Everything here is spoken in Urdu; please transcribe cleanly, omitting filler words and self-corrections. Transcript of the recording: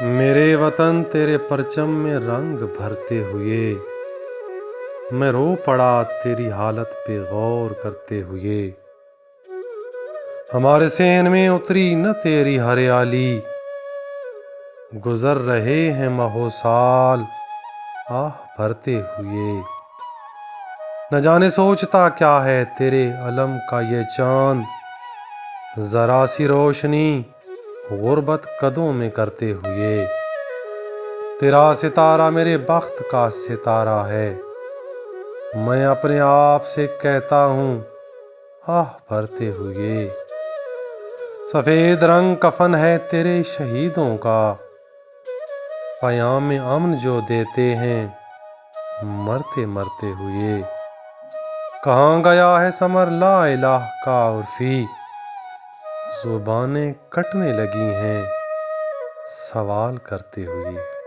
میرے وطن تیرے پرچم میں رنگ بھرتے ہوئے، میں رو پڑا تیری حالت پہ غور کرتے ہوئے۔ ہمارے صحن میں اتری نہ تیری ہریالی، گزر رہے ہیں ماہو سال آہ بھرتے ہوئے۔ نہ جانے سوچتا کیا ہے تیرے علم کا یہ چاند، ذرا سی روشنی غربت قدوں میں کرتے ہوئے۔ تیرا ستارہ میرے بخت کا ستارہ ہے، میں اپنے آپ سے کہتا ہوں آہ بھرتے ہوئے۔ سفید رنگ کفن ہے تیرے شہیدوں کا، پیام امن جو دیتے ہیں مرتے مرتے ہوئے۔ کہاں گیا ہے ثمر لا الہ کا عرفی، زبانیں کٹنے لگی ہیں سوال کرتے ہوئے۔